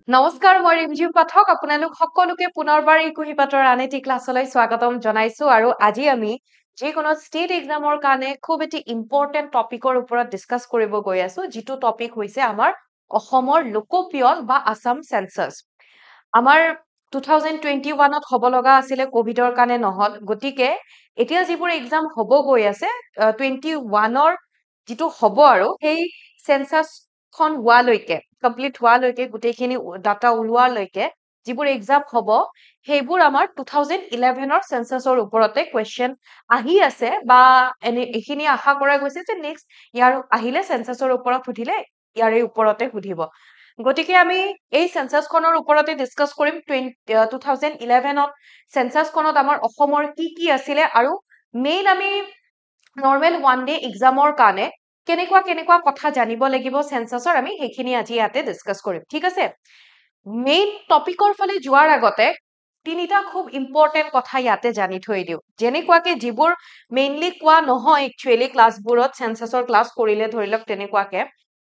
নমস্কাৰ মই ৰিমজিম পাঠক আপোনালোক সকলোকে পুনৰবাৰ এই কুহিপাতৰ আন এটি ক্লাছলৈ স্বাগতম জনাইছো আৰু আজি আমি যিকোনো ষ্টেট এক্সামৰ কাৰণে খুব এটি ইম্পৰ্টেণ্ট টপিকৰ ওপৰত ডিছকাছ কৰিব গৈ আছো যিটো টপিক হৈছে আমাৰ অসমৰ লোকপিয়ল বা আসাম সেন্সাস আমাৰ 2021ত হ'ব লগা আছিলে কোভিডৰ কাৰণে নহল গতিকে এতিয়া যিবোৰ এক্সাম হ'ব গৈ আছে 21ৰ যিটো হ'ব আৰু সেই সেন্সাস খন হোৱালৈকে কমপ্লিট হোৱালৈকে গোটেইখিনি ডাটা ওলোৱালৈকে যিবোৰ এক্সাম হ'ব সেইবোৰ আমাৰ 2011ৰ সেন্সাসৰ ওপৰতে কোৱেশ্চন আহি আছে বা এইখিনি আশা কৰা গৈছে যে নেক্সট ইয়াৰ আহিলে সেন্সাসৰ ওপৰত সুধিলে ইয়াৰে ওপৰতে সুধিব গতিকে আমি এই সেন্সাসখনৰ ওপৰতে ডিসকাস কৰিম 2011ত সেন্সাসখনত আমাৰ অসমৰ কি আছিলে আৰু মেইন আমি নৰ্মেল ওয়ান ডে এক্সামৰ কাৰণে কেনেকুৱা কথা জানিব লাগিব সেন্সাসৰ আমি সেইখিনি আজি ইয়াতে ডিসকাস কৰিম ঠিক আছে মেইন টপিকৰ ফালে যোৱাৰ আগতে তিনিটা খুব ইম্পৰ্টেন্ট কথা ইয়াতে জানি থৈ দিও যেনেকুৱাকে যিবোৰ মেইনলি কোৱা নহয় একচুয়ালি ক্লাছবোৰত সেন্সাসৰ ক্লাছ কৰিলে ধৰি লওক তেনেকুৱাকে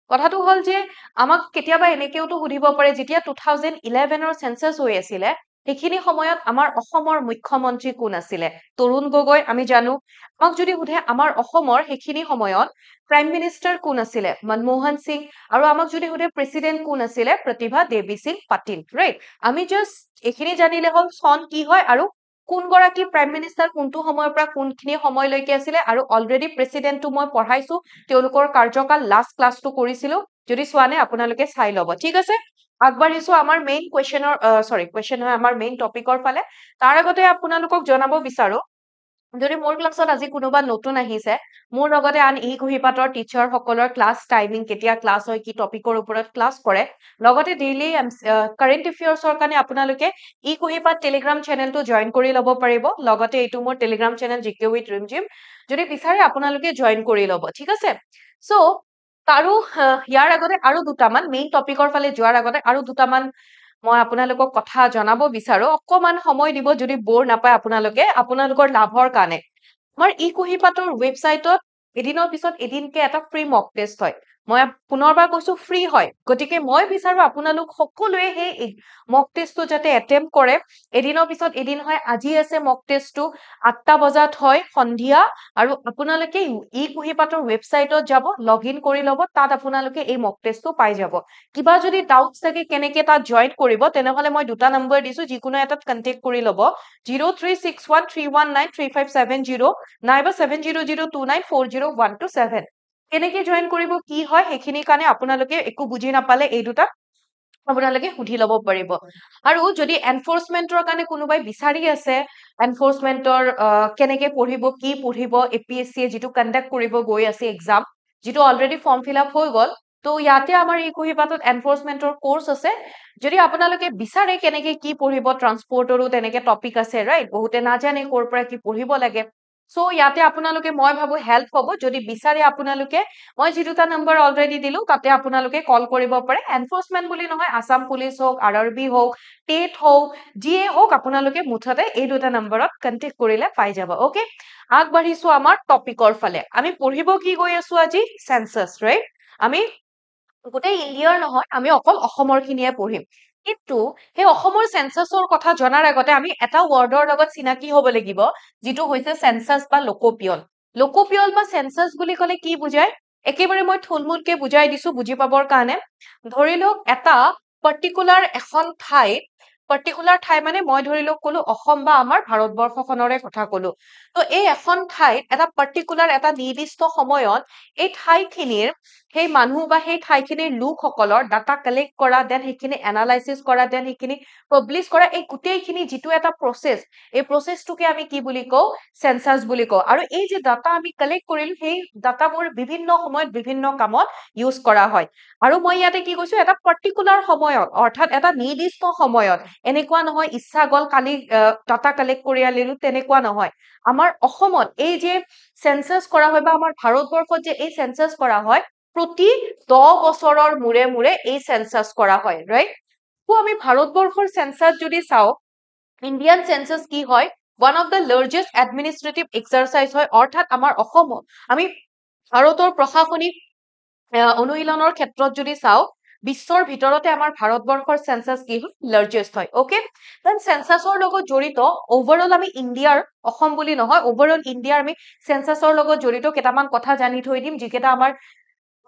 কথাটো হল যে আমাক কেতিয়াবা এনেকেওতো সুধিব পাৰে যেতিয়া 2011ৰ সেন্সাস হৈ আছিলে সেইখিনি সময়ত আমাৰ অসমৰ মুখ্যমন্ত্ৰী কোন আছিলে তৰুণ গগৈ আমি জানো আমাক যদি সুধে আমাৰ অসমৰ সেইখিনি সময়ত প্ৰাইম মিনিষ্টাৰ কোন আছিলে মনমোহন সিং আৰু আমাক যদি সুধে প্ৰেসিডেন্ট কোন আছিলে প্ৰতিভা দেৱী সিং পাটিল ৰাইট আমি জাস্ট এইখিনি জানিলে হল সন কি হয় আৰু কোন গৰাকী প্ৰাইম মিনিষ্টাৰ কোনটো সময়ৰ পৰা কোনখিনি সময়লৈকে আছিলে আৰু অলৰেডি প্ৰেসিডেন্টটো মই পঢ়াইছো তেওঁলোকৰ কাৰ্যকাল লাষ্ট ক্লাছটো কৰিছিলো যদি চোৱা নাই আপোনালোকে চাই ল'ব ঠিক আছে আগবাঢ়িছো আমাৰ মেইন কোৱেশ্চনৰ কোৱেশ্চন হয় আমাৰ মেইন টপিকৰ ফালে তাৰ আগতে আপোনালোকক জনাব বিচাৰো যদি মোৰ ক্লাছত আজি কোনোবা নতুন আহিছে মোৰ লগতে আন ই কুহিপাতৰ টিচাৰ সকলৰ ক্লাছ টাইমিং কেতিয়া ক্লাছ হয় কি টপিকৰ ওপৰত ক্লাছ কৰে লগতে ডেইলি কাৰেন্ট এফেয়াৰ্সৰ কাৰণে আপোনালোকে ই কুহিপাত টেলিগ্ৰাম চেনেলটো জয়েন কৰি ল'ব পাৰিব লগতে এইটো মোৰ টেলিগ্ৰাম চেনেল জিকে উইথ ৰিমজিম যদি বিচাৰে আপোনালোকে জয়েন কৰি ল'ব ঠিক আছে সো তাৰো ইয়াৰ আগতে আৰু দুটামান মেইন টপিকৰ ফালে যোৱাৰ আগতে আৰু দুটামান মই আপোনালোকক কথা জনাব বিচাৰো অকমান সময় দিব যদি বৰ নাপায় আপোনালোকে আপোনালোকৰ লাভৰ কাৰণে আমাৰ ই কুহিপাতৰ ৱেবসাইটত এদিনৰ পিছত এদিনকে এটা ফ্ৰী মক টেষ্ট হয় মই পুনৰবাৰ কৈছো ফ্ৰী হয় গতিকে মই বিচাৰো আপোনালোক সকলোৱে সেই মক টেষ্টটো যাতে এটেম্প কৰে এদিনৰ পিছত এদিন হয় আজি আছে মক টেষ্টটো 8টা বজাত হয় সন্ধিয়া আৰু আপোনালোকে ই কুহিপাতৰ ৱেবসাইটত যাব লগইন কৰি ল'ব তাত আপোনালোকে এই মক টেষ্টটো পাই যাব কিবা যদি ডাউটছ থাকে কেনেকে তাত জয়েন কৰিব তেনেহলে মই দুটা নম্বৰ দিছো যিকোনো এটাত কন্টেক্ট কৰি ল'ব 0361319357 নাইবা 7002940127 কেনেকে জয়েন কৰিব কি হয় সেইখিনিৰ কাৰণে আপোনালোকে একো বুজি নাপালে এই দুটা আপোনালোকে সুধি ল'ব পাৰিব আৰু যদি এনফোৰ্সমেন্টৰ কাৰণে কোনোবাই বিচাৰি আছে এনফোৰ্সমেন্টৰ কেনেকে পঢ়িব কি পঢ়িব এপিএসসি যিটো কন্ডাক্ট কৰিব গৈ আছে এক্সাম যিটো অলৰেডি ফৰ্ম ফিল আপ হৈ গল তো ইয়াতে আমাৰ ই কুহিপাতত এনফোৰ্সমেন্টৰ কোৰ্স আছে যদি আপোনালোকে বিচাৰে কেনেকে কি পঢ়িব ট্ৰান্সপৰ্টৰো তেনেকে টপিক আছে ৰাইট বহুতে নাজানে কৰ পৰা কি পঢ়িব লাগে সো ইয়াতে আপোনালোকে মই ভাবো হেল্প হ'ব যদি বিচাৰে আপোনালোকে মই যি দুটা নম্বৰ অলৰেডি দিলো তাতে আপোনালোকে কল কৰিব পাৰে এনফোৰ্সমেন্ট বুলি নহয় আসাম পুলিচ হওক আৰআৰবি হওক টেট হওক যিয়ে হওক আপোনালোকে মুঠতে এই দুটা নম্বৰত কন্টেক্ট কৰিলে পাই যাব ওকে আগবাঢ়িছো আমাৰ টপিকৰ ফালে আমি পঢ়িব কি গৈ আছো আজি সেন্সাস ৰাইট আমি গোটেই ইণ্ডিয়াৰ নহয় আমি অকল অসমৰ খিনিয়ে পঢ়িম কিন্তু সেই অসমৰ সেন্সাসৰ কথা জনাৰ আগতে আমি এটা ৱৰ্ডৰ লগত চিনাকি হ'ব লাগিব যিটো হৈছে সেন্সাস বা লোকপিয়ল বা সেন্সাস বুলি ক'লে কি বুজায় একেবাৰে মই থুলমুলকে বুজাই দিছো বুজি পাবৰ কাৰণে ধৰি লওক এটা পাৰ্টিকুলাৰ এখন ঠাই মানে মই ধৰি লওক কলো অসম বা আমাৰ ভাৰতবৰ্ষখনৰে কথা কলো তো এই এখন ঠাইত এটা পাৰ্টিকুলাৰ এটা নিৰ্দিষ্ট সময়ত এই ঠাইখিনিৰ সেই মানুহ বা সেই ঠাইখিনিৰ লোকসকলৰ ডাটা কালেক্ট কৰা দেন সেইখিনি এনালাইসিস কৰা দেন সেইখিনি পাব্লিছ কৰা এই গোটেইখিনি যিটো এটা প্ৰসেস এই প্ৰসেসটোকে আমি কি বুলি কওঁ সেন্সাস বুলি কওঁ আৰু এই যে ডাটা আমি কালেক্ট কৰিলো সেই ডাটাবোৰ বিভিন্ন সময়ত বিভিন্ন কামত ইউজ কৰা হয় আৰু মই ইয়াতে কি কৈছো এটা পাৰ্টিকুলাৰ সময়ত অৰ্থাৎ এটা নিৰ্দিষ্ট সময়ত এনেকুৱা নহয় ইচ্ছা গল কালি ডাটা কালেক্ট কৰি আনিলো তেনেকুৱা নহয় আমাৰ অসমত এই যে সেন্সাস কৰা হয় বা আমাৰ ভাৰতবৰ্ষত যে এই সেন্সাস কৰা হয় প্ৰতি 10 বছৰৰ মূৰে মূৰে এই সেন্সাস কৰা হয় ৰাইট তো আমি ভাৰতবৰ্ষৰ সেন্সাস যদি চাও ইন্ডিয়ান সেন্সাস কি হয় one of the largest administrative exercise হয় অৰ্থাৎ আমাৰ অসমত আমি ভাৰতৰ প্ৰশাসনিক অনুশীলনৰ ক্ষেত্ৰত যদি চাও বিশ্বৰ ভিতৰতে আমাৰ ভাৰতবৰ্ষৰ সেন্সাস কি হয় লাৰ্জেষ্ট হয় ওকে দেন সেন্সাসৰ লগত জড়িত ওভাৰঅল আমি ইণ্ডিয়াৰ অসম বুলি নহয় ওভাৰঅল ইণ্ডিয়াৰ আমি সেন্সাসৰ লগত জড়িত কেইটামান কথা জানি থৈ দিম যিকেইটা আমাৰ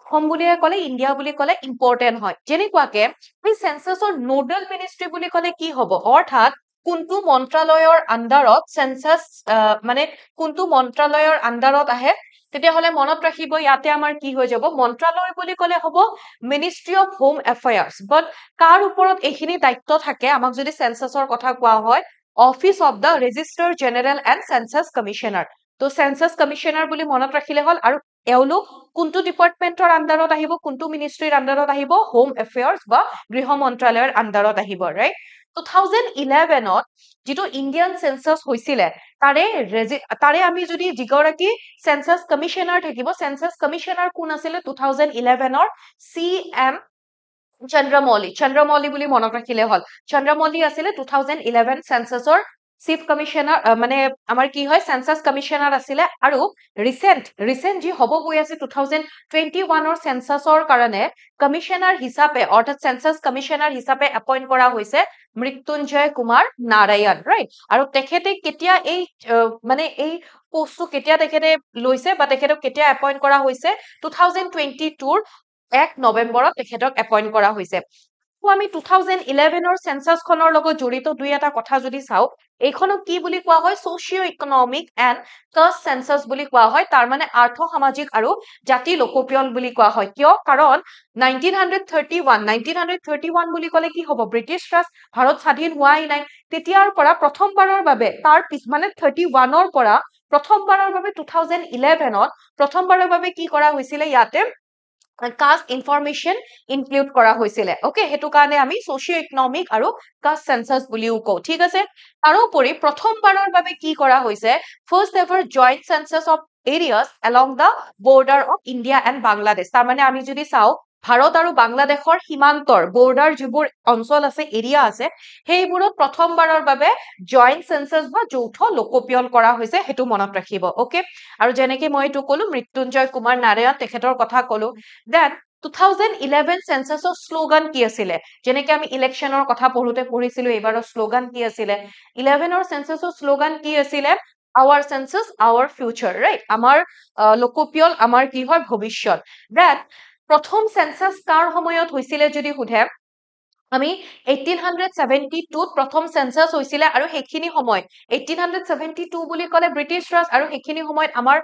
অসম বুলিয়ে ক'লে ইণ্ডিয়া বুলি ক'লে ইম্পৰ্টেণ্ট হয় যেনেকুৱাকে এই সেন্সাসৰ নোডেল মিনিষ্ট্ৰি বুলি ক'লে কি হ'ব অৰ্থাৎ কোনটো মন্ত্ৰালয়ৰ আন্ডাৰত সেন্সাস মানে কোনটো মন্ত্ৰালয়ৰ আন্ডাৰত আহে তেতিয়াহ'লে মনত ৰাখিব ইয়াতে আমাৰ কি হৈ যাব মন্ত্ৰালয় বুলি ক'লে হ'ব মিনিষ্ট্ৰি অফ হোম এফেয়াৰ্ছ বাট কাৰ ওপৰত এইখিনি দায়িত্ব থাকে আমাক যদি সেন্সাসৰ কথা কোৱা হয় office of the register general and census commissioner তো সেন্সাস কমিশনাৰ বুলি মনত ৰাখিলে হ'ল আৰু এওঁলোক কোনটো ডিপাৰ্টমেন্টৰ আন্ডাৰত আহিব কোনটো মিনিষ্ট্ৰিৰ আন্ডাৰত আহিব হোম এফেয়াৰ্ছ বা গৃহ মন্ত্ৰালয়ৰ আন্ডাৰত আহিব ৰাইট 2011ত যিটো ইণ্ডিয়ান সেন্সাস হৈছিলে তাৰে আমি যদি যিগৰাকী সেন্সাস কমিশনাৰ থাকিব সেন্সাস কমিশনাৰ কোন আছিলে 2011ৰ CM চন্দ্ৰমৌলি বুলি মনত ৰাখিলে হ'ল চন্দ্ৰমৌলি আছিলে 2011 সেন্সাসৰ চিফ কমিশনাৰ মানে আমাৰ কি হয় সেন্সাস কমিশনাৰ আছিলে আৰু ৰিসেন্ট যি হ'ব গৈ আছে 2021ৰ সেন্সাসৰ কাৰণে কমিশনাৰ হিচাপে অৰ্থাৎ সেন্সাস কমিশনাৰ হিচাপে এপইন্ট কৰা হৈছে মৃত্যুঞ্জয় কুমাৰ নাৰায়ণ ৰাইট আৰু তেখেতে কেতিয়া এই মানে এই পোষ্টটো কেতিয়া তেখেতে লৈছে বা তেখেতক কেতিয়া এপইন্ট কৰা হৈছে 2022ৰ 1 নৱেম্বৰত তেখেতক এপইন্ট কৰা হৈছে আমি 2011ৰ সেন্সাসখনৰ লগত জড়িত দুই এটা কথা যদি চাও এইখনক কি বুলি কোৱা হয় socio economic and caste census বুলি কোৱা হয় তাৰ মানে আৰ্থ সামাজিক আৰু জাতি লোকপিয়ল বুলি কোৱা হয় কিয় কাৰণ 1931 বুলি ক'লে কি হ'ব ব্ৰিটিছ ৰাজ ভাৰত স্বাধীন হোৱাই নাই তেতিয়াৰ পৰা প্ৰথমবাৰৰ বাবে তাৰ মানে 31ৰ পৰা প্ৰথমবাৰৰ বাবে 2011ত প্ৰথমবাৰৰ বাবে কি কৰা হৈছিলে ইয়াতে কাষ্ট ইনফৰমেশন ইনক্লুড কৰা হৈছিলে ওকে হেতু কাৰণে আমি সোশিও ইকনমিক আৰু কাষ্ট সেন্সাস বুলিও কওঁ ঠিক আছে তাৰোপৰি প্ৰথমবাৰৰ বাবে কি কৰা হৈছে first ever joint census of areas along the border of India and Bangladesh তাৰ মানে আমি যদি চাও ভাৰত আৰু বাংলাদেশৰ সীমান্তৰ বৰ্ডাৰ যিবোৰ অঞ্চল আছে এৰিয়া আছে সেইবোৰত প্ৰথমবাৰৰ বাবে জয়েন্ট সেন্সাস বা যৌথ লোকপিয়ল কৰা হৈছে হেতু মনত ৰাখিব ওকে আৰু যেনেকৈ মই এইটো ক'লো মৃত্যুঞ্জয় কুমাৰ নাৰায়ণ তেখেতৰ কথা ক'লো দেন 2011 সেন্সাসৰ শ্লোগান কি আছিলে যেনেকৈ আমি ইলেকশ্যনৰ কথা পঢ়িছিলো এইবাৰৰ শ্লোগান কি আছিলে 11ৰ সেন্সাসৰ শ্লোগান কি আছিলে our census our future right আমাৰ লোকপিয়ল আমাৰ কি হয় ভৱিষ্যত দেন প্ৰথম সেন্সাস কাৰ সময়ত হৈছিলে যদি সোধে আমি 1872 প্ৰথম সেন্সাস হৈছিলে আৰু সেইখিনি সময় 1872 বুলি ক'লে ব্ৰিটিছ ৰাজ আৰু সেইখিনি সময়ত আমাৰ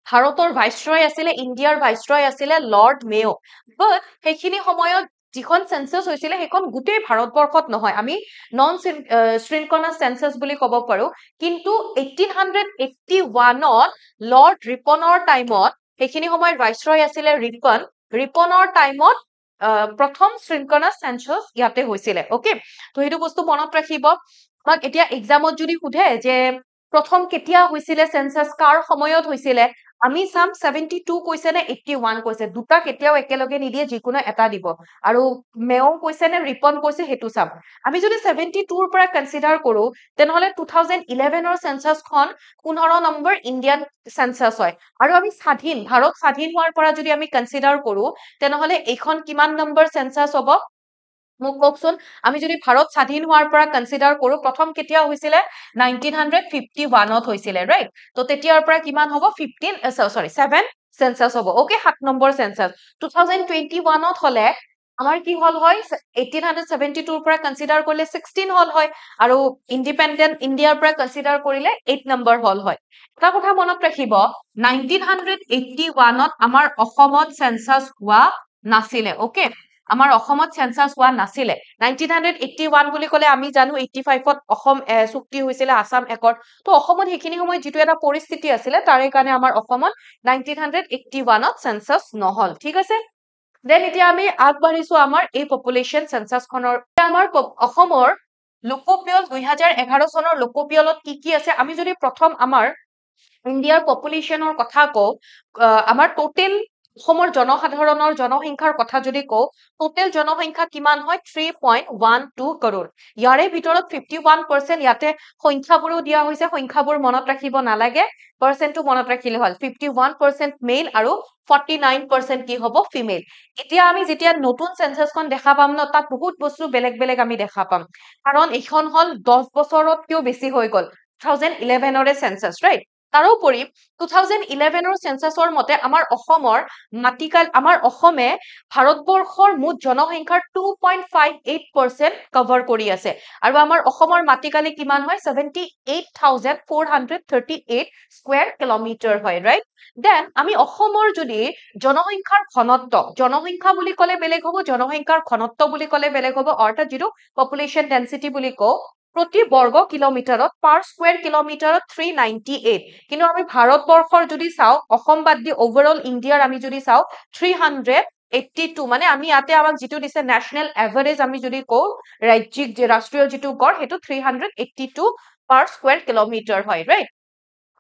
ভাৰতৰ ভাইসৰয় আছিলে ইণ্ডিয়াৰ ভাইসৰয় আছিলে লৰ্ড মেও বাট সেইখিনি সময়ত যিখন সেন্সাস হৈছিলে সেইখন গোটেই ভাৰতবৰ্ষত নহয় আমি নন শৃংখলাস সেন্সাস বুলি ক'ব পাৰো কিন্তু 1881ত লৰ্ড ৰিপনৰ টাইমত সেইখিনি সময়ত ভাইসৰয় আছিলে ৰিপনৰ টাইমত প্ৰথম শৃংখলাস সেন্সাস ইয়াতে হৈছিলে ওকে তো সেইটো বস্তু মনত ৰাখিব আমাক এতিয়া এক্সামত যদি সোধে যে প্ৰথম কেতিয়া হৈছিলে সেন্সাস কাৰ সময়ত হৈছিলে আমি চাম 72 কৈছে নে 81 কৈছে দুটা কেতিয়াও একেলগে নিদিয়ে যিকোনো এটা দিব আৰু মেও কৈছে নে ৰিপন কৈছে হেতু চাম আমি যদি 72ৰ পৰা কনসিডাৰ কৰো তেনেহলে 2011ৰ সেন্সাসখন 15 নম্বৰ ইণ্ডিয়ান সেন্সাস হয় আৰু আমি ভাৰত স্বাধীন হোৱাৰ পৰা যদি আমি কনসিডাৰ কৰো তেনেহলে এইখন কিমান নম্বৰ সেন্সাস হ'ব মোক কওকচোন আমি যদি ভাৰত স্বাধীন হোৱাৰ পৰা কনসিডাৰ কৰো প্ৰথম কেতিয়া হৈছিলে 1951ত হৈছিলে ৰাইট তো তেতিয়াৰ পৰা কিমান হ'ব 7 সেন্সাস হ'ব ওকে 7 নম্বৰ সেন্সাস 2021ত হলে আমাৰ কি হল হয় 1872ৰ পৰা কনসিডাৰ কৰিলে 16 হল হয় আৰু ইন্ডিপেন্ডেন্ট ইণ্ডিয়াৰ পৰা কনসিডাৰ কৰিলে 8 নম্বৰ হল হয় এটা কথা মনত ৰাখিব 1981ত আমাৰ অসমত সেন্সাস হোৱা নাছিলে ওকে আমাৰ অসমত সেন্সাস হোৱা নাছিলে 1981 বুলি ক'লে আমি জানো 85ত অসম চুক্তি হৈছিলে আসাম একৰ্ড তো অসমত সেইখিনি সময় যেটো এটা পৰিস্থিতি আছিলে তাৰে কাৰণে আমাৰ অসমত 1981ত সেন্সাস নহল ঠিক আছে দেন এতিয়া আমি আগবাঢ়িছো আমাৰ এই পপুলেশন সেন্সাস খনৰ আমাৰ অসমৰ লোকপিয়ল 2011 চনৰ লোকপিয়লত কি আছে আমি যদি প্ৰথম আমাৰ ইণ্ডিয়াৰ পপুলেশনৰ কথা কওঁ আমাৰ টোটেল অসমৰ জনসাধাৰণৰ জনসংখ্যাৰ কথা যদি কওঁ টোটেল জনসংখ্যা কিমান হয় 3.12 কৰোৰ ইয়াৰে ভিতৰত 51% ইয়াতে সংখ্যাবোৰো দিয়া হৈছে সংখ্যাবোৰ মনত ৰাখিব নালাগে পাৰ্চেন্টটো মনত ৰাখিলে হ'ল 51% মেল আৰু 49% কি হ'ব ফিমেল এতিয়া আমি যেতিয়া নতুন সেন্সাসখন দেখা পাম ন তাত বহুত বস্তু বেলেগ বেলেগ আমি দেখা পাম কাৰণ এইখন হল 10 বছৰতকৈও বেছি হৈ গল 2011 ৰে সেন্সাস ৰাইট তাৰোপৰি 2011 সেন্সাসৰ মতে আমাৰ অসমৰ মাটিকাল আমাৰ অসমে ভাৰতবৰ্ষৰ মুঠ জনসংখ্যাৰ 2.58% কভাৰ কৰি আছে আৰু আমাৰ অসমৰ মাটিকালি কিমান হয় 78,438 স্কয়াৰ কিলোমিটাৰ হয় ৰাইট দেন আমি অসমৰ যদি জনসংখ্যাৰ ঘনত্ব জনসংখ্যা বুলি ক'লে বেলেগ হ'ব জনসংখ্যাৰ ঘনত্ব বুলি ক'লে বেলেগ হ'ব অৰ্থাৎ যেটো পপুলেশন ডেন্সিটি বুলি কও প্ৰতি বৰ্গ কিলোমিটাৰত পাৰ স্কয়াৰ কিলোমিটাৰত 398 কিন্তু আমি ভাৰতবৰ্ষৰ যদি চাও অসম বাদ দি ওভাৰঅল ইন্ডিয়াৰ আমি যদি চাও 382 মানে আমি ইয়াতে আমাক যেটো দিছে ন্যাশনাল এভাৰেজ আমি যদি কও ৰাজ্যিক যে ৰাষ্ট্ৰীয় যেটো গড় হেতু 382 পাৰ স্কয়াৰ কিলোমিটাৰ হয় ৰাইট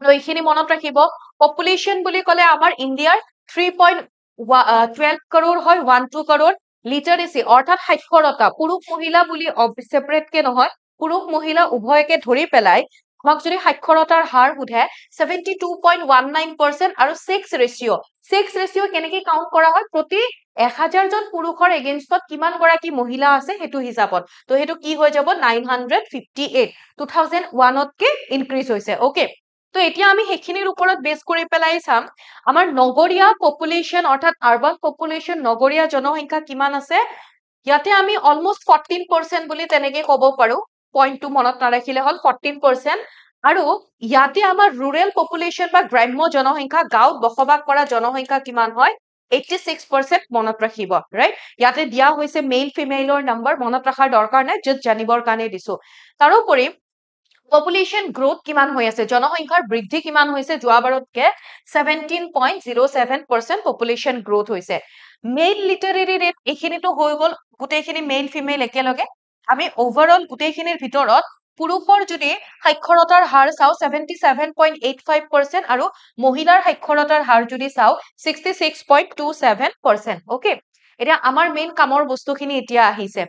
তো এইখিনি মনত ৰাখিব পপুলেশন বুলি ক'লে আমাৰ ইন্ডিয়াৰ 3.12 কৰোৰ হয় 12 কৰোৰ লিটাৰেসি অৰ্থাৎ সাক্ষৰতা পুৰুষ মহিলা বুলি সেপাৰেট কে নহয় পুৰুষ মহিলা উভয়কে ধৰি পেলাই আমাক যদি সাক্ষৰতাৰ হাৰ সোধে 72.19% আৰু 6 ৰেশিও কেনেকৈ কাউন্ট কৰা হয় প্ৰতি 1000 জন পুৰুষৰ এগেইনষ্টত কিমান গৰাকী মহিলা আছে হেতু হিচাপত তো হেতু কি হৈ যাব 958 2001 তকে ইনক্ৰিজ হৈছে ওকে তো এতিয়া আমি হেখিনিৰ ওপৰত বেস কৰি পেলাই চাম আমাৰ নগৰীয়া পপুলেশন অৰ্থাৎ আৰবান পপুলেশন নগৰীয়া জনসংখ্যা কিমান আছে ইয়াতে আমি অলমোস্ট 14% বুলি তেনেকৈ ক'ব পাৰো পইণ্টটো মনত নাৰাখিলে হল 14% আৰু ইয়াতে আমাৰ ৰুৰেল পপুলেশন বা গ্ৰাম্য জনসংখ্যা গাঁৱত বসবাস কৰা জনসংখ্যা কিমান হয় 86% মনত ৰাখিব ৰাইট ইয়াতে দিয়া হৈছে মেল ফিমেলৰ নম্বৰ মনত ৰাখাৰ দৰকাৰ নাই জাস্ট জানিবৰ কাৰণে দিছো তাৰোপৰি পপুলেশন গ্ৰোথ কিমান হৈ আছে জনসংখ্যাৰ বৃদ্ধি কিমান হৈছে যোৱাবাৰতকে 17.07% পপুলেশন গ্ৰোথ হৈছে মেল লিটাৰেৰী ৰেট এইখিনিতো হৈ গল গোটেইখিনি মেল ফিমেল একেলগে আমি ওভাৰঅল গোটেইখিনিৰ ভিতৰত পুৰুষৰ যদি সাক্ষৰতাৰ হাৰ চাও 77.85% আৰু মহিলাৰ সাক্ষৰতাৰ হাৰ যদি চাও 66.27% ওকে এতিয়া আমাৰ মেইন কামৰ বস্তুখিনি এতিয়া আহিছে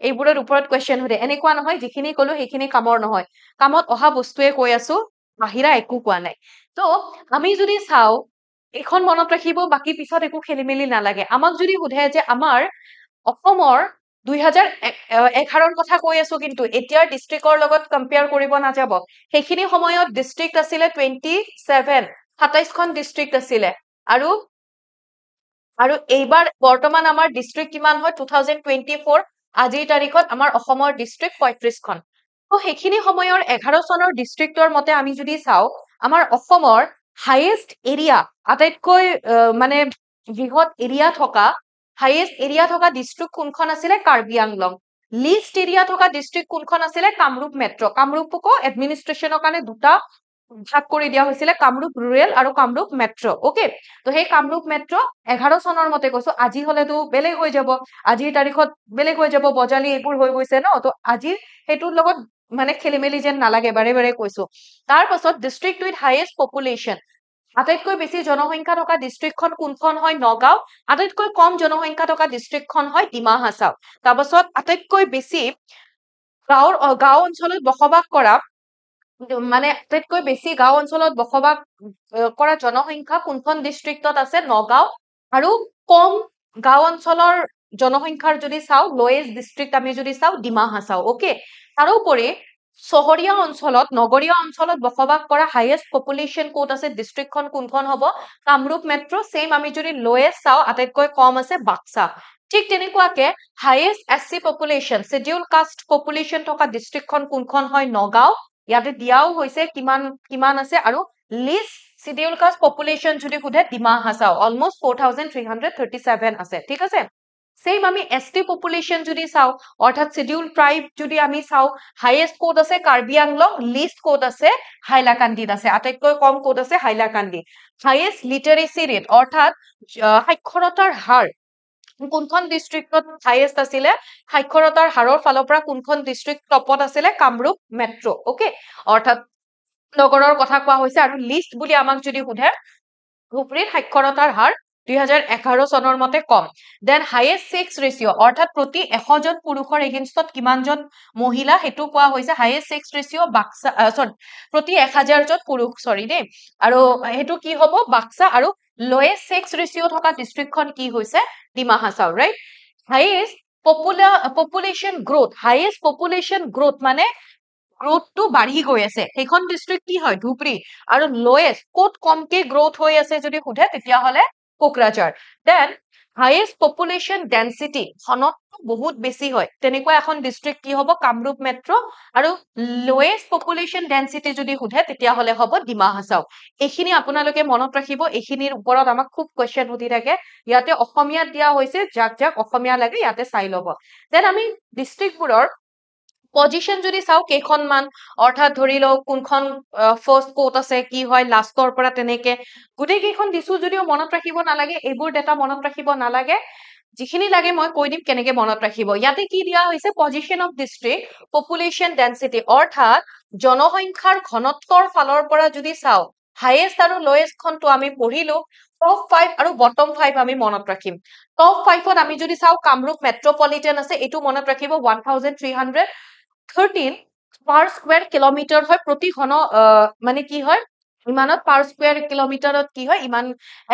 এইবোৰৰ ওপৰত কোৱেশ্চন সুধে এনেকুৱা নহয় যিখিনি কলো সেইখিনি কামৰ নহয় কামত অহা বস্তুৱে কৈ আছো বাহিৰা একো কোৱা নাই তো আমি যদি চাও এখন মনত ৰাখিব বাকি পিছত একো খেলিমেলি নালাগে আমাক যদি সুধে যে আমাৰ অসমৰ 2011 কথা কৈ আছো কিন্তু এতিয়াৰ ডিস্ট্ৰিক্টৰ লগত কম্পেয়াৰ কৰিব নাযাব সেইখিনি সময়ত ডিস্ট্ৰিক্ট আছিলে 27খন ডিস্ট্ৰিক্ট আছিলে আৰু এইবাৰ বৰ্তমান আমাৰ ডিস্ট্ৰিক্ট কিমান হয় 2024 আজিৰ তাৰিখত আমাৰ অসমৰ ডিস্ট্ৰিক্ট 35খন তো সেইখিনি সময়ৰ 11 চনৰ ডিস্ট্ৰিক্টৰ মতে আমি যদি চাও আমাৰ অসমৰ হাইয়েষ্ট এৰিয়া আটাইতকৈ মানে বৃহৎ এৰিয়া থকা হাইয়েষ্ট এৰিয়া থকা ডিস্ট্ৰিক্ট কোনখন আছিলে কাৰ্বি আংলং লিষ্ট এৰিয়া থকা ডিস্ট্ৰিক্ট কোনখন আছিলে কামৰূপ মেট্ৰ কামৰূপকো এডমিনিষ্ট্ৰেচনৰ কাৰণে দুটা ভাগ কৰি দিয়া হৈছিলে কামৰূপ ৰুৰেল আৰু কামৰূপ মেট্ৰ ওকে তো সেই কামৰূপ মেট্ৰ 11 চনৰ মতে কৈছো আজি হলেতো বেলেগ হৈ যাব আজিৰ তাৰিখত বেলেগ হৈ যাব বজালি এইবোৰ হৈ গৈছে ন তো আজি হেতুৰ লগত মানে খেলিমেলি যেন নালাগে বাৰে বাৰে কৈছো তাৰ পাছত ডিস্ট্ৰিক্ট উইথ হাইয়েষ্ট পপুলেশন আটাইতকৈ বেছি জনসংখ্যা থকা ডিস্ট্ৰিক্টখন কোনখন হয় নগাঁও আটাইতকৈ কম জনসংখ্যা থকা ডিস্ট্ৰিক্টখন হয় ডিমা হাছাও তাৰপাছত আটাইতকৈ বেছি গাঁও অঞ্চলত বসবাস কৰা মানে আটাইতকৈ বেছি গাঁও অঞ্চলত বসবাস কৰা জনসংখ্যা কোনখন ডিস্ট্ৰিক্টত আছে নগাঁও আৰু কম গাঁও অঞ্চলৰ জনসংখ্যাৰ যদি চাও লোয়েষ্ট ডিস্ট্ৰিক্ট আমি যদি চাও ডিমা হাছাও ওকে তাৰোপৰি চহৰীয়া অঞ্চলত নগৰীয়া অঞ্চলত বসবাস কৰা হাইয়েষ্ট পপুলেশন কোট আছে ডিস্ট্ৰিক্টখন কোনখন হ'ব কামৰূপ মেট্ৰ সেম আমি যদি লোয়েষ্ট চাও আটাইতকৈ কম আছে বাক্সা ঠিক তেনেকুৱাকে highest SC population schedule caste population থকা ডিস্ট্ৰিক্টখন কোনখন হয় নগাঁও ইয়াতে দিয়াও হৈছে কিমান আছে আৰু লিষ্ট শিডিউল কাষ্ট পপুলেশন যদি সুধে ডিমা হাছাও অলমোস্ট 4337 আছে ঠিক আছে সেম আমি এসটি পপুলেশন যদি চাও অৰ্থাৎ শিডিউল ট্ৰাইব যদি আমি চাও হাইয়েষ্ট কোড আছে কাৰ্বি আংলং লিষ্ট কোড আছে হাইলাকান্দিত আছে আটাইতকৈ কম কোড আছে হাইলাকান্দি হাইয়েষ্ট লিটাৰেসি ৰেট অৰ্থাৎ সাক্ষৰতাৰ হাৰ কোনখন ডিস্ট্ৰিক্টত হাইয়েষ্ট আছিলে সাক্ষৰতাৰ হাৰৰ ফালৰ পৰা কোনখন ডিস্ট্ৰিক্ট টপত আছিলে কামৰূপ মেট্ৰ ওকে অৰ্থাৎ নগৰৰ কথা কোৱা হৈছে আৰু লিষ্ট বুলি আমাক যদি সুধে ধুবুৰীত সাক্ষৰতাৰ হাৰ 2011 চনৰ মতে কম দেন হাইয়েষ্ট সেক্স ৰেচিঅ' অৰ্থাৎ প্ৰতি 100 জন পুৰুষৰ এগেইনষ্টত কিমানজন মহিলা সেইটো কোৱা হৈছে হাইয়েষ্ট সেক্স ৰেচিঅ' বাক্সা প্ৰতি 1000 জন পুৰুষ দেই আৰু সেইটো কি হ'ব বাক্সা আৰু লোয়েষ্ট সেক্স ৰেচিঅ' থকা ডিস্ট্ৰিক্টখন কি হৈছে Dima Hasao right highest population growth মানে গ্ৰোথটো বাঢ়ি গৈ আছে সেইখন ডিস্ট্ৰিক্ট কি হয় ধুবৰী আৰু লোয়েষ্ট ক'ত কমকে গ্ৰোথ হৈ আছে যদি সোধে তেতিয়াহ'লে Kokrajhar then highest population density ঘনত্ব বহুত বেছি হয় তেনেকুৱা এখন ডিস্ট্ৰিক্ট কি হ'ব কামৰূপ মেট্ৰ' আৰু লোয়েষ্ট পপুলেশ্যন ডেন্সিটি যদি সোধে তেতিয়াহ'লে হ'ব ডিমা হাছাও এইখিনি আপোনালোকে মনত ৰাখিব এইখিনিৰ ওপৰত আমাক খুব কোৱেশ্চন সুধি থাকে ইয়াতে অসমীয়াত দিয়া হৈছে যাক অসমীয়া লাগে ইয়াতে চাই ল'ব দেন আমি ডিস্ট্ৰিক্টবোৰৰ পজিশন যদি চাও কেইখনমান অৰ্থাৎ ধৰি লওক কোনখন ফাৰ্ষ্ট কোট আছে কি হয় লাষ্টৰ পৰা তেনেকে গোটেই কেইখন দিছো যদিও মনত ৰাখিব নালাগে এইবোৰ ডেটা মনত ৰাখিব নালাগে যিখিনি লাগে মই কৈ দিম কেনেকে মনত ৰাখিব ইয়াতে কি দিয়া হৈছে position of district population density অৰ্থাৎ জনসংখ্যাৰ ঘনত্বৰ ফালৰ পৰা যদি চাও হাইয়েষ্ট আৰু লোয়েষ্ট খনটো আমি পঢ়িলো টপ 5 আৰু বটম 5 আমি মনত ৰাখিম টপ 5ত আমি যদি চাও কামৰূপ মেট্ৰপলিটন আছে এইটো মনত ৰাখিব 1313 পাৰ স্কয়াৰ কিলোমিটাৰ হয় প্ৰতি ঘন মানে কি হয় ইমানত পাৰ স্কয়াৰ কিলোমিটাৰত কি হয় ইমান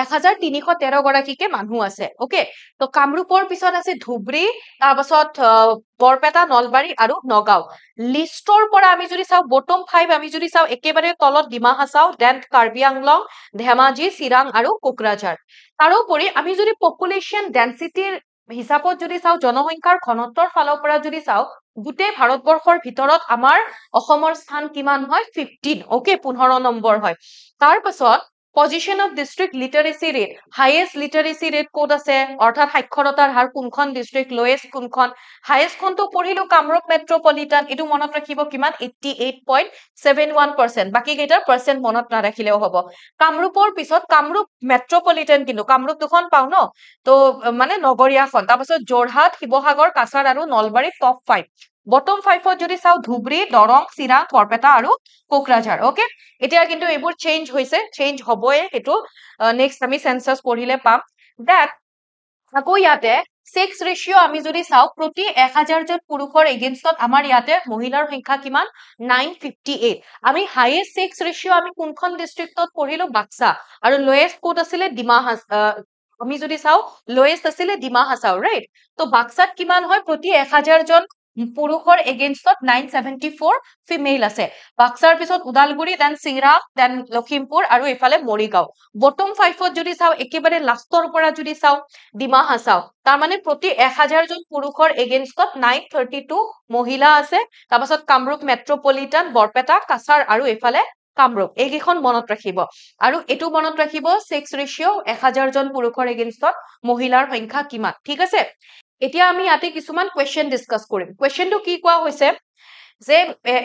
1313 গৰাকীকে মানুহ আছে ওকে তো কামৰূপৰ পিছত আছে ধুবৰী তাৰ পাছত বৰপেটা নলবাৰী আৰু নগাঁও লিষ্টৰ পৰা আমি যদি চাও বটম 5 আমি যদি চাও একেবাৰে তলত ডিমা হাছাও দেন কাৰ্বি আংলং ধেমাজি চিৰাং আৰু কোকৰাঝাৰ তাৰোপৰি আমি যদি পপুলেশ্যন ডেন্সিটিৰ হিচাপত যদি চাও জনসংখ্যাৰ ঘনত্বৰ ফালৰ পৰা যদি চাও গোটেই ভাৰতবৰ্ষৰ ভিতৰত আমাৰ অসমৰ স্থান কিমান হয় 15 ওকে 15 নম্বৰ হয় তাৰ পাছত position of district literacy rate highest literacy rate ক'ত আছে অৰ্থাৎ সাক্ষৰতাৰ হাৰ কোনখন ডিস্ট্ৰিক্ট লোয়েষ্ট কোনখন হাইয়েষ্ট খনটো পঢ়িলো কামৰূপ মেট্ৰপলিটন এটো মনত ৰাখিব কিমান 88.71% বাকি কেইটাৰ পাৰ্চেন্ট মনত নাৰাখিলেও হ'ব কামৰূপৰ পিছত কামৰূপ মেট্ৰপলিটন কিন্তু কামৰূপ দুখন পাও ন তো মানে নগৰীয়াখন তাৰ পাছত যোৰহাট শিৱসাগৰ কাছাৰ আৰু নলবাৰী টপ 5 বটম 5ত যদি চাও ধুবৰী দৰং চিৰাং বৰপেটা আৰু কোকৰাঝাৰ ওকে এতিয়া কিন্তু এইবোৰ চেঞ্জ হৈছে চেঞ্জ হ'বয়ে হেতু নেক্সট আমি সেন্সাস পঢ়িলে পাম দ্যাট আকৌ ইয়াতে সেক্স ৰেচিঅ' আমি যদি চাও প্ৰতি 1000 জন পুৰুষৰ এগেইনষ্টত আমাৰ ইয়াতে মহিলাৰ সংখ্যা কিমান 958 আমি হাইয়েষ্ট সেক্স ৰেচিঅ' আমি কোনখন ডিস্ট্ৰিক্টত পঢ়িলো বাক্সা আৰু লোয়েষ্ট কোট আছিলে ডিমা আমি যদি চাও লোয়েষ্ট আছিলে ডিমা হাছাও ৰাইট তো বাক্সাত কিমান হয় প্ৰতি 1000 জন পুৰুষৰ এগেইনষ্টত 974 ফিমেল আছে বাক্সাৰ পিছত উদালগুৰি দেন চিৰাং দেন লখিমপুৰ আৰু ইফালে মৰিগাঁও বটম 5ত যদি চাও একেবাৰে লাষ্টৰ পৰা যদি চাও ডিমা হাছাও তাৰ মানে প্ৰতি 1000 জন পুৰুষৰ এগেইনষ্টত 932 মহিলা আছে তাৰ পাছত কামৰূপ মেট্ৰপলিটন বৰপেটা কাছাৰ আৰু ইফালে কামৰূপ এইকেইখন মনত ৰাখিব আৰু এটো মনত ৰাখিব সেক্স ৰেচিঅ' 1000 জন পুৰুষৰ এগেইনষ্টত মহিলাৰ সংখ্যা কিমান ঠিক আছে এতিয়া আমি ইয়াতে কিছুমান কোৱেশ্চন ডিসকাস কৰিম কোৱেশ্চনটো কি কোৱা হৈছে যে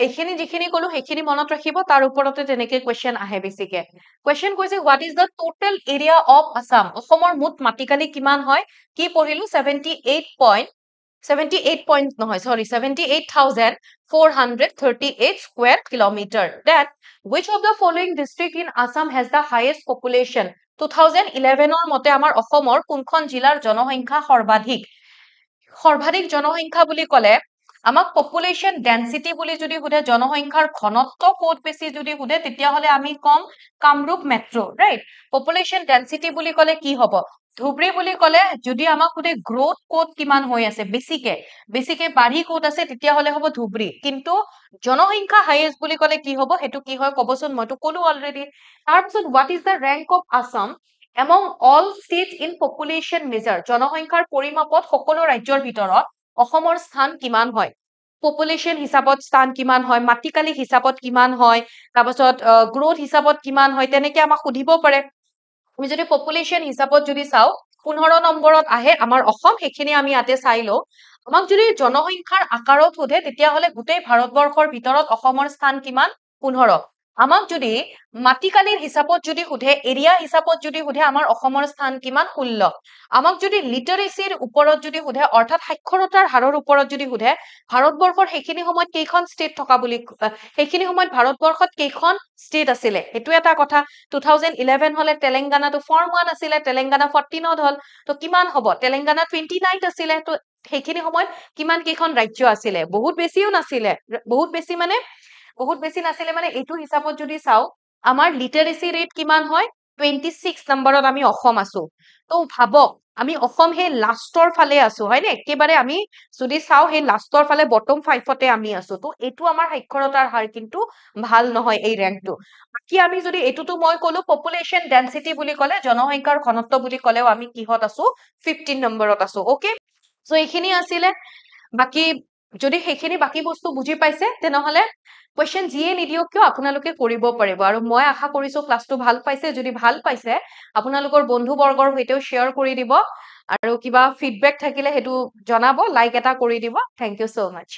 এইখিনি যিখিনি কলো সেইখিনি মনত ৰাখিব তাৰ ওপৰতে তেনেকে কোৱেশ্চন আহে বেছিকে কোৱেশ্চন কৈছে what is the total area of Assam অসমৰ মুঠ মাটিকালি কিমান হয় কি পঢ়িলো 78,438 square kilometer then which of the following district in Assam has the highest population 2011 ৰ মতে আমাৰ অসমৰ কোনখন জিলাৰ জনসংখ্যা সৰ্বাধিক জনসংখ্যা বুলি ক'লে আমাক পপুলেশ্যন ডেন্সিটি বুলি যদি সোধে জনসংখ্যাৰ ঘনত্ব ক'ত বেছি যদি সোধে তেতিয়াহ'লে আমি কম Kamrup metro right population density বুলি ক'লে কি হ'ব ধুবৰী বুলি ক'লে যদি আমাক সোধে গ্ৰোথ ক'ত কিমান হৈ আছে বেছিকে বাঢ়ি ক'ত আছে তেতিয়াহ'লে হ'ব ধুবৰী কিন্তু জনসংখ্যা হাইয়েষ্ট বুলি ক'লে কি হ'ব হেতু কি হয় ক'বচোন মইতো ক'লো অলৰেডি তাৰপিছত what is the rank of Assam among all states in population measure জনসংখ্যাৰ পৰিমাপত সকলো ৰাজ্যৰ ভিতৰত অসমৰ স্থান কিমান হয় পপুলেশ্যন হিচাপত স্থান কিমান হয় মাটিকালি হিচাপত কিমান হয় তাৰপাছত গ্ৰোথ হিচাপত কিমান হয় তেনেকে আমাক সুধিব পাৰে আমি যদি পপুলেশ্যন হিচাপত যদি চাও 15 নম্বৰত আহে আমাৰ অসম সেইখিনি আমি ইয়াতে চাই লও আমাক যদি জনসংখ্যাৰ আকাৰত সোধে তেতিয়াহ'লে গোটেই ভাৰতবৰ্ষৰ ভিতৰত অসমৰ স্থান কিমান 15 আমাক যদি মাটিকালিৰ হিচাপত যদি সোধে এৰিয়া হিচাপত যদি সোধে আমাৰ অসমৰ স্থান কিমান 16 আমাক যদি লিটাৰেচিৰ ওপৰত যদি সোধে অৰ্থাৎ সাক্ষৰতাৰ হাৰৰ ওপৰত যদি সোধে ভাৰতবৰ্ষৰ সেইখিনি সময়ত কেইখন ষ্টেট থকা বুলি সেইখিনি সময়ত ভাৰতবৰ্ষত কেইখন ষ্টেট আছিলে সেইটো এটা কথা 2011 হলে তেলেংগানাটো ফৰ্ম 1 আছিলে তেলেংগানা 14ত হল তো কিমান হ'ব তেলেংগানা 29 আছিলে তো সেইখিনি সময়ত কিমান কেইখন ৰাজ্য আছিলে বহুত বেছিও নাছিলে বহুত বেছি মানে বহুত বেছি নাছিলে মানে এইটো হিচাপত যদি চাও আমাৰ লিটাৰেসি ৰেট কিমান হয় 26 নম্বৰত আমি অসম আছো তো ভাবক আমি অসম হে লাষ্টৰ ফালে আছো হয় নে একেবাৰে আমি যদি চাও হে লাষ্টৰ ফালে বটম 5তে আমি আছো তো এটো আমাৰ সাক্ষৰতাৰ হাৰ কিন্তু ভাল নহয় এই ৰেংকটো বাকি আমি যদি এটোটো মই কলো পপুলেশন ডেন্সিটি বুলি কলে জনসংখ্যাৰ ঘনত্ব বুলি কলেও আমি কিহত আছো 15 নম্বৰত আছো ওকে সো এইখিনি আছিলে বাকি যদি সেইখিনি বাকি বস্তু বুজি পাইছে তেনেহলে কোৱেশ্চন যিয়ে নিদিয়ক কিয় আপোনালোকে কৰিব পাৰিব আৰু মই আশা কৰিছো ক্লাছটো ভাল পাইছে যদি ভাল পাইছে আপোনালোকৰ বন্ধু বৰ্গৰ সৈতেও শ্বেয়াৰ কৰি দিব আৰু কিবা ফিডবেক থাকিলে হেতু জনাব লাইক এটা কৰি দিব থ্যাংক ইউ সো মাচ